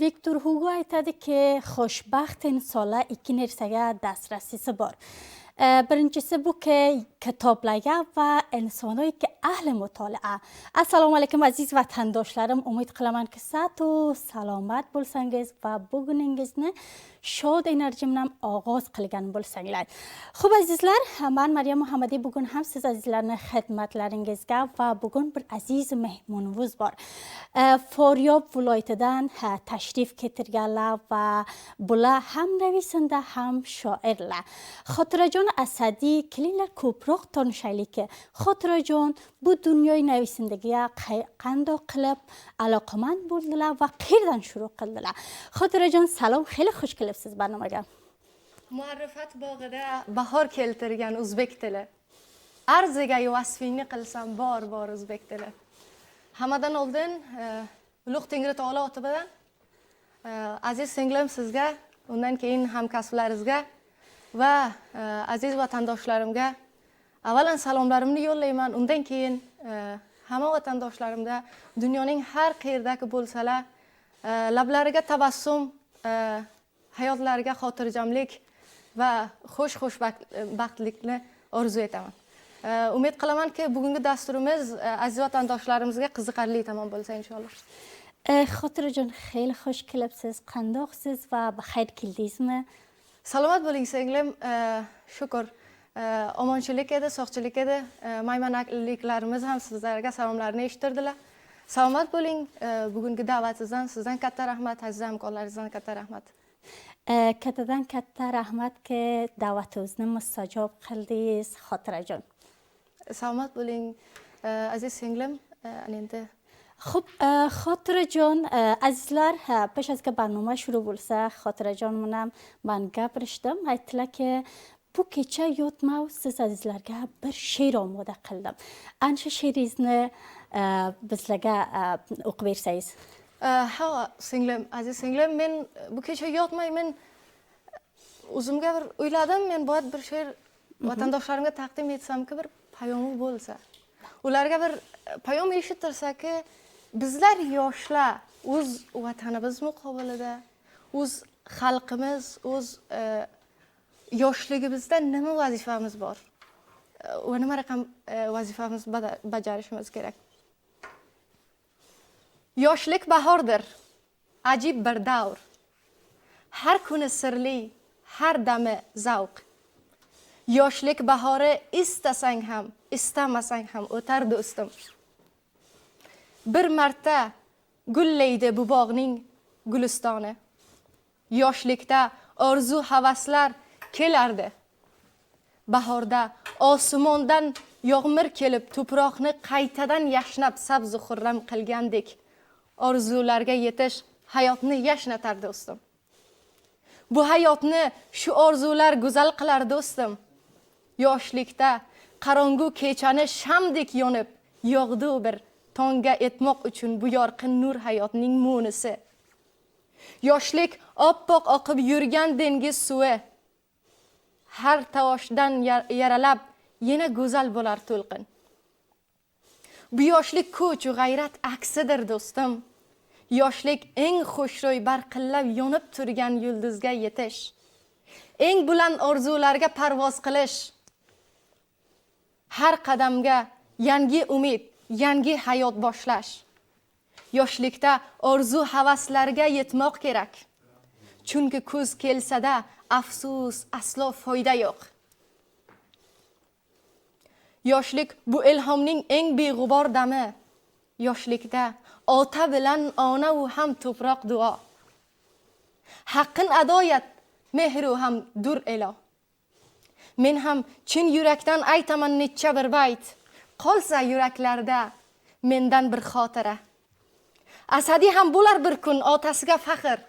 ویکتور هوگو aytadi که خوشبخت insonlar ikki narsaga dastratisi bor. Birinchisi bu ki kitoblarga va insonlar ki ahli mutolaa. Assalomu alaykum aziz vatandoshlarim. Umid qilaman ki sağ و salomat bo'lsangiz va buguningizni shod enerji bilan og'oz qilgan bo'lsanglar. Xo'p azizlar, men Maryam Muhammadi bugun ham siz azizlarning xizmatlaringizga va bugun bir aziz mehmonimiz bor. Foryob viloyatidan tashrif keltirganlar va bular ham navisinda ham shoirlar. Xotirajon Asadi kelinglar ko'proq tanishaylik. Xotirajon bu dunyoy navisindagiga qandoq qilib aloqamand bo'ldilar va qayerdan shuru qildilar? Xotirajon salom, xeyli xush kelibsiz barnomaga. Muarrifat bog'ida bahor keltirgan o'zbek tili. Arziga vasfingni qilsam bor o'zbek tili. Hammadan oldin Ulug' Tengri taolo otibidan aziz singlim sizga, undan keyin hamkasblaringizga va aziz vatandoshlarimga avvalan salomlarimni yo'llayman. Undan keyin hamma vatandoshlarimda dunyoning har qayerdagi bo'lsalar lablariga tabassum, hayotlariga xotirjamlik va xushbaxtlikni orzu etaman. Umid qilamanki bugungi dasturimiz aziz vatandoshlarimizga qiziqarli tomon bo'lsa inshaalloh. Xotirajon xeyli xush kelibsiz. Qandoqsiz va baxayr keldingizmi? Salomat bo'ling singlim. Shukr. Omonchilik edi, sog'chilik edi. Maymanliklarimiz ham sizlarga salomlarni eshittirdilar. Salomat bo'ling. Bugungi da'vatingizdan sizdan katta rahmat, aziz hamkorlaringizdan katta rahmat. Kattadan katta rahmat ki da'vatimizni mustajob qildingiz Xotirajon. Salomat bo'ling aziz singlim. Endi خب خاطرجان azizlar pesh azga barnoma shuru bo'lsa Xotirajon bilan men gapirishdim. Aytdilar ki bu kecha yotmay siz azizlarga bir she'r omoda qildim. Ana shu she'ringizni bizlarga o'qib bersangiz. Ha singlim, aziz singlim, men bu kecha yotmay men o'zimga bir o'yladim, men bu bir she'r vatandoshlarimga taqdim etsam-ki bir payomi bo'lsa. Ularga bir payom eshittirsaki bizlar yoshlar o'z vatanimiz muqobilida, o'z xalqimiz, o'z yoshligimizda nima vazifamiz bor va nima raqam vazifamiz bajarishimiz kerak. Yoshlik bahordir, ajib bir davr. Har kuni sirli, har dami zavq. Yoshlik bahori istasang ham, istamasang ham o'tar do'stim. Bir marta gullaydi bu bog'ning gulistoni. Yoshlikda orzu havaslar kelardi. Bahorda osmondan yog'mir kelib tuproqni qaytadan yashnab sabzi xurram qilgandek orzularga yetish hayotni yashnatar do'stim. Bu hayotni shu orzular go'zal qilar do'stim. Yoshlikda qarongu kechani shamdek yonib yog'di bir tonga etmoq uchun bu yorqin nur hayotning mo'nisi. Yoshlik oppoq oqib yurgan dengiz suvi. Har toshdan yaralab yana go'zal bo'lar to'lqin. Bu yoshlik kuch va g'ayrat aksidir do'stim. Yoshlik eng xushro'y barqillab yonib turgan yulduzga yetish. Eng buland orzularga parvoz qilish. Har qadamga yangi umid, yangi hayot boshlash. Yoshlikda orzu havaslarga yetmoq kerak. Chunki kuz kelsada afsus aslo foyda yo'q. Yoshlik bu ilhomning eng beg'ubor dami. Yoshlikda ota bilan ona u ham to'proq duo. Haqqin adoyat, mehru ham dur elo. Men ham chin yurakdan aytaman necha bir bayt. Qolsa yuraklarda mendan bir xotira. Asadi ham bo'lar bir kun otasiga faxr,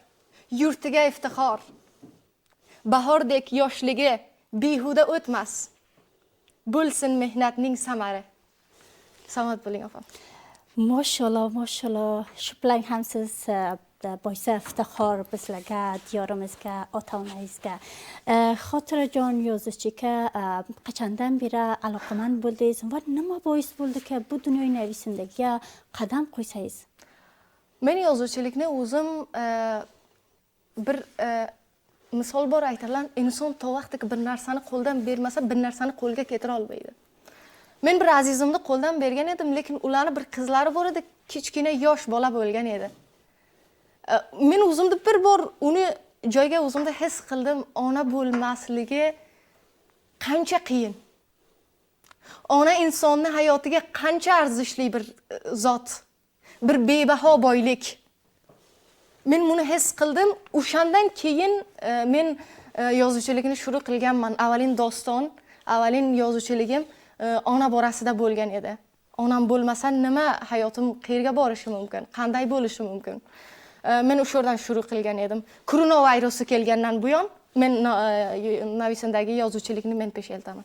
yurtiga iftixor. Bahordek yoshligi behuda o'tmas. Bo'lsin mehnatning samari. Salomat bo'ling opam. Mashallah, mashallah. Shu bilan ham siz boysa iftixor bizlarga, diyorimizga, ota-onangizga. Xotirajon yozuvchiga qachondan beri aloqamand bo'ldingiz va nima bois bo'ldiki bu dunyo navisindaga qadam qo'ysangiz? Men yozuvchilikni o'zim bir misol bor aytadilar, inson to vaqtiki bir narsani qo'ldan bermasa, bir narsani qo'lga keltira olmaydi. Men bir azizimni qo'ldan bergan edim, lekin ularni bir qizlari bor edi, kichkina yosh bola bo'lgan edi. Men o'zimda bir bor uni joyga o'zimda his qildim, ona bo'lmasligi qancha qiyin. Ona insonning hayotiga qancha arzishli bir zot, bir bebaho boylik. Men buni his qildim. O'shandan keyin men yozuvchilikni shuru qilganman. Avvalin doston, avvalin yozuvchiligim ona borasida bo'lgan edi. Onam bo'lmasa nima hayotim qayerga borishi mumkin? Qanday bo'lishi mumkin? Men o'sha yerdan shuru qilgan edim. Koronavirus kelgandan buyon men Navisindagi yozuvchilikni men pesh eltaman.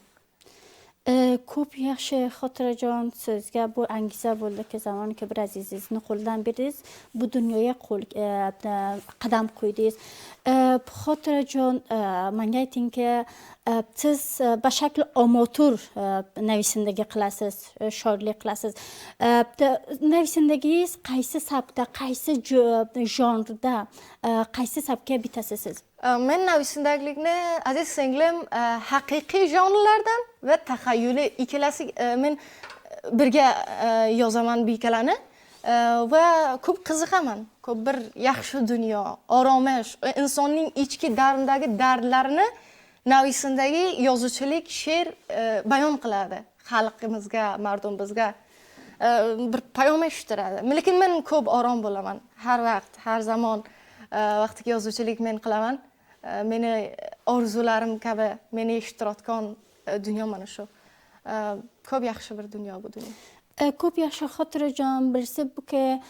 Ko'p yaxshi Xotirajon, sizga bu angiza bo'ldiki, zamonki bir azizingizni qo'ldan berdingiz, bu dunyoga qadam qo'ydingiz. Xotirajon, menga aytingki, siz bashakl amator navisindagi qilasiz, shoirlik qilasiz. Navisindagingiz qaysi sabda, qaysi janrda, qaysi sabga bitasiz siz? Men navisindagilikni aziz singlim haqiqiy janrlardan va taxayyuli ikkalasi men birga yozaman bu ikkalani va ko'p qiziqaman. Ko'p bir yaxshi dunyo, oromish, insonning ichki darindagi dardlarini navisindagi yozuvchilik she'r bayon qiladi. Xalqimizga, mardumimizga bir payom eshittiradi. Lekin men ko'p orom bo'laman. Har vaqt, har zamon vaqtiki yozuvchilik men qilaman. Meni orzularim kabi meni eshittirayotgan dunyo mana shu. Ko'p yaxshi bir dunyo bu dunyo. Ko'p yaxshi Xotirajon, birisi buki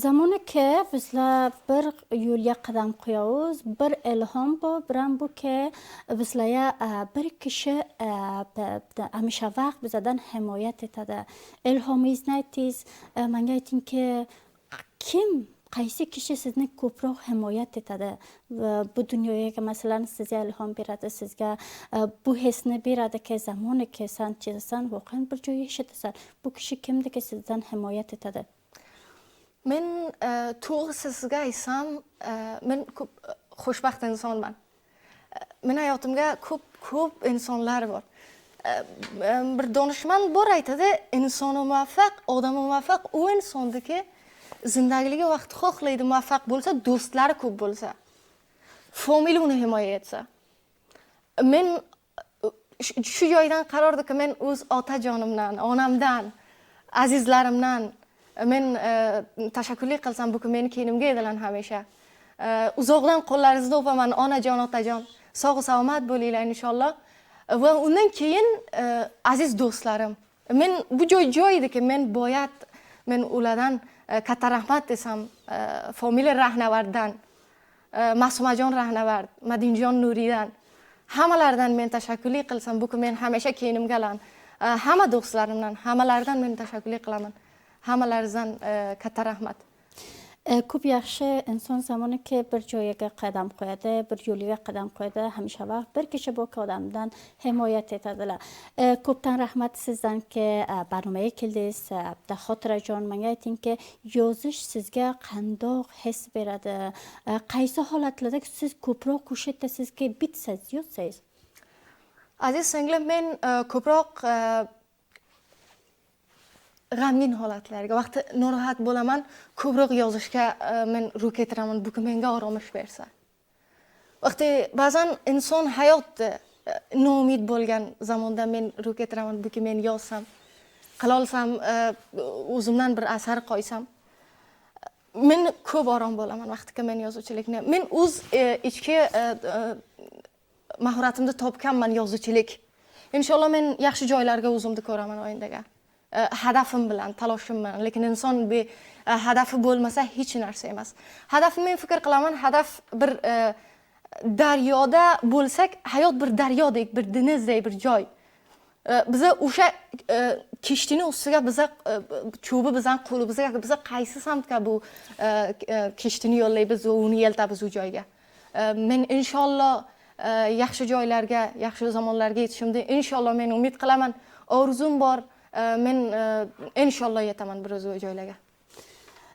zamoniki bizlar bir yo'lga qadam qo'yamiz, bir ilhom bor, biram buki bizlarga bir kishi hamisha vaqt bizdan himoyat etadi. Ilhomingizni aytdingiz, menga aytingki, kim, qaysi kishi sizni ko'proq himoyat etadi? Bu dunyoga masalan sizga ilhom beradi, sizga bu hisni beradiki, zamoniki sen chizasan, voqean bir joyga yashatasan. Bu kishi kimdiki sizdan himoyat etadi? Men to'g'risi sizga aytsam, men ko'p xushbaxt insonman. Men hayotimga ko'p insonlar bor. Bir donishmand bor aytadi, insoni muvaffaq, odami muvaffaq u insondiki zindagiligi vaqt xohlaydi, muvaffaq bo'lsa, do'stlari ko'p bo'lsa, familiya uni himoya etsa. Men shu joydan qarordiki, men o'z otajonimdan, onamdan, azizlarimdan men tashakkurlik qilsam, bu meni keynimga edilar hamisha. Uzoqdan qo'llaringizni o'paman, onajon, otajon. Sog' salomat bo'linglar inshaalloh. Va undan keyin aziz do'stlarim. Men bu joy ediki, men boyat men ulardan katta rahmat desam, familiya Rahnavardan, Ma'sumajon Rahnavard, Madinjon Nuridan, hammalaridan men tashakkurlik qilsam, bu men hamisha keynimga alan. Hamma do'stlarimdan, hammalaridan men tashakkurlik qilaman. Hammalaringizdan katta rahmat. Ko'p yaxshi inson zamoniki bir joyga qadam qo'yadi, bir yo'lga qadam qo'yadi, hamisha vaqt bir kishi bu odamdan himoyat etadilar. Ko'pdan rahmat sizdanki barnomaga keldingiz. Xotirajon, menga aytingki, yozish sizga qandoq his beradi? Qaysi holatlarda siz ko'proq qo'shitasizki, bitsangiz, yozsangiz? Aziz singlim, men ko'proq g'amgin holatlarga, vaqti norohat bo'laman, ko'proq yozishga men ruh ketiraman, bu menga oromish bersa. Vaqti ba'zan inson hayotda noumid bo'lgan zamonda men ruh ketiraman, bu men yozsam, qila olsam, o'zimdan bir asar qo'ysam, men ko'p orom bo'laman vaqtga men yozuvchilikni. Men o'z ichki mahoratimni topganman yozuvchilik. Inshaalloh men yaxshi joylarga o'zimni ko'raman oyindaga. Hadafim bilan, taloshim bilan, lekin inson hadafi bo'lmasa hech narsa emas. Hadafni men fikr qilaman, hadaf bir daryoda bo'lsak, hayot bir daryodek, bir denizdek bir joy. Biza o'sha kishtining ustiga biza cho'bi bizdan qo'limizga, biza qaysi samtga bu kishtini yo'llaymiz, uni yeltamiz u joyga. Men inshaalloh yaxshi joylarga, yaxshi zamonlarga yetishimda inshaalloh men umid qilaman. Orzum bor. Men inshaalloh yetaman bir o'zi joylarga.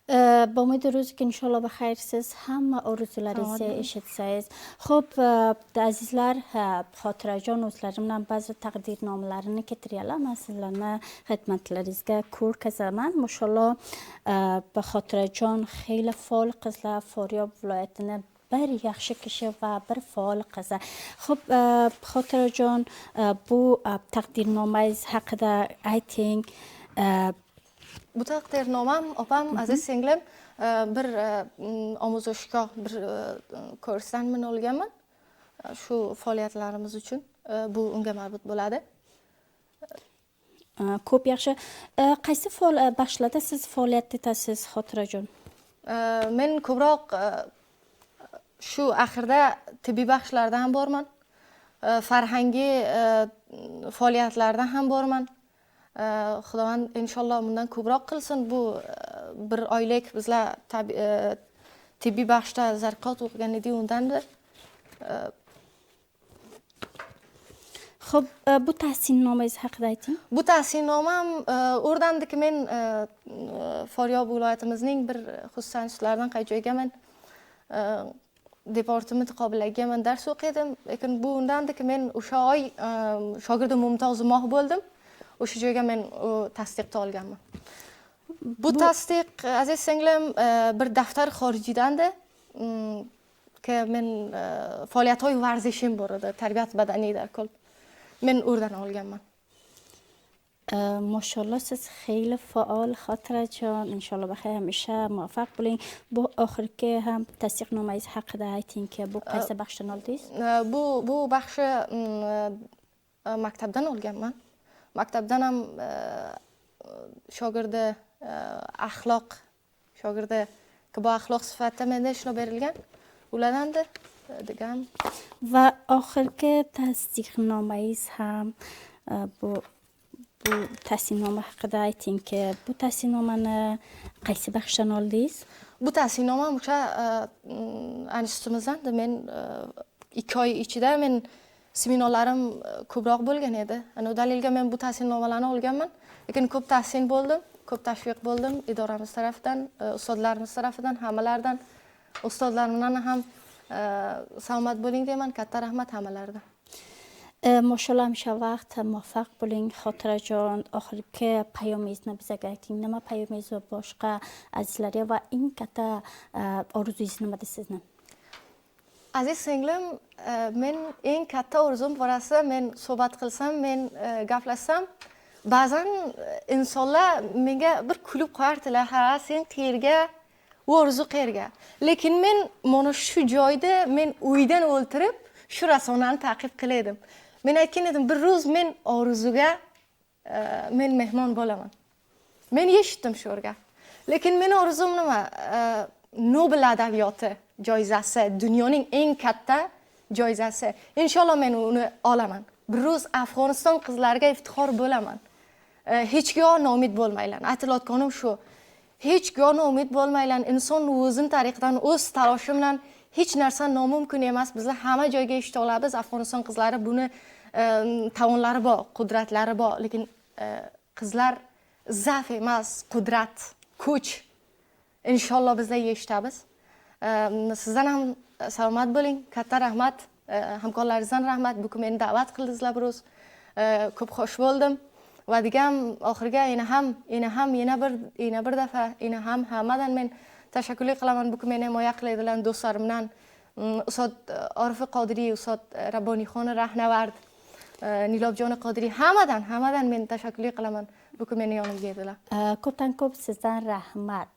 با امید روزی که انشالله بخیر siz hamma orzularingizni eshitsangiz. Xo'p, azizlar, Xotirajon o'zlarimdan ba'zi taqdirnomalarini keltirganlar. Men sizlarni xizmatlaringizga ko'r kazaman. Mashalloh, Xotirajon xeyli faol qizlar, Foryob viloyatini bir yaxshi kishi va bir faol qizi. Xo'p, Xotirajon, bu taqdirnomangiz haqida ayting. Bu taqdirnomam opam aziz singlim bir omuzashgoh bir kursdan men olganman. Shu faoliyatlarimiz uchun bu unga marbut bo'ladi. Ko'p yaxshi. Qaysi baxshlarda siz faoliyat etasiz, Xotirajon? Men ko'proq shu akhirda tibbiy baxshlarda ham borman. Farhangiy faoliyatlarda ham borman. Xudovand inshaalloh bundan ko'proq qilsin. Bu bir oylik bizlar tibbiy baxshda zarqot o'qigan edik undandir. Xo'p, bu tahsinnomangiz haqida ayting. Bu tahsinnomam o'rdandiki men Foryob viloyatimizning bir xususiy institutlaridan qaytjoyga men departament qobillagiga men dars o'qidim. Lekin bu undandiki men o'sha oy shogirdi mumtozimoq bo'ldim. O'sha joyga men tasdiqni olganman. Bu tasdiq aziz singlim bir daftar xorijidandi. Ki men faoliyatoy varzishim bor edi, tarbiyat badaniy darkol. Men o'rdan olganman. Mashalloh, siz xeyli faol, Xotirajon. Inshaalloh baxir hamisha muvaffaq bo'ling. Bu oxirgi ham tasdiqnomangiz haqida aytingki, bu qaysi baxshdan oldingiz? Bu baxshi maktabdan olganman. Maktabdan ham shogirdi axloq shogirdi ki bu axloq sifatida menda ishlab berilgan. Ulardandir degan. Va oxirgi tasdiqnomangiz ham bu tasdiqnoma haqida aytingki, bu tasdiqnomani qaysi baxshdan oldingiz? Bu tasdiqnomam o'sha institutimizdan men 2 oy ichida men seminarlarim ko'proq bo'lgan edi. Ana dalilga men bu tahsinnomalarni olganman. Lekin ko'p tahsin bo'ldim, ko'p tashviq bo'ldim idoramiz tarafidan, ustozlarimiz tarafidan, hammalardan. Ustozlarimdan ham salomat bo'ling deyman. Katta rahmat hammalaridan. Mashalloh, hamisha vaqt muvaffaq bo'ling, Xotirajon. Oxirgi payomingizni bizga ayting. Nima payomingiz va boshqa azizlarga va eng katta orzungiz nimada sizni? Aziz singlim, men eng katta orzum borasida men suhbat qilsam, men gaplashsam, ba'zan insonlar menga bir kulib qo'yardilar. Ha, sen qayerga, u orzu qayerga. Lekin men mana shu joyda men uydan o'ltirib, shu rasonani ta'qib qiladim. Men aytgan edim, bir ro'z men orzuga men mehmon bo'laman. Men eshitdim shu o'rga. Lekin men orzum nima? Nobel adabiyoti joyzasi, dunyoning eng katta joyzasi. Inshaalloh men uni olaman. Bir ro'z Afg'oniston qizlariga iftixor bo'laman. Hech go'yo noumid bo'lmaylar. Aytilayotganim shu. Hech go'yo noumid bo'lmaylar. Inson o'zining tariqidan, o'z taloshi bilan hech narsa nomumkin emas. Bizlar hamma joyga eshita olamiz. Afg'oniston qizlari buni tomonlari bor, qudratlari bor. Lekin qizlar zaf emas, qudrat, kuch. Inshaalloh bizlar eshitamiz. Sizdan ham salomat bo'ling. Katta rahmat. Hamkorlaringizdan rahmat. Bu kun meni da'vat qildingizlar biroz. Ko'p xush bo'ldim. Va degan oxirga yana bir daf'a hammadan men tashakkur qilaman. Bu kun meni himoya qiladigan do'stlarimdan Ustad Orif Qodiriy, Ustad Rabboniyxon Rahnavard, Nilobjon Qodiriy hammadan men tashakkur qilaman. Bu kun meni yonimga edilar. Ko'pdan ko'p sizdan rahmat.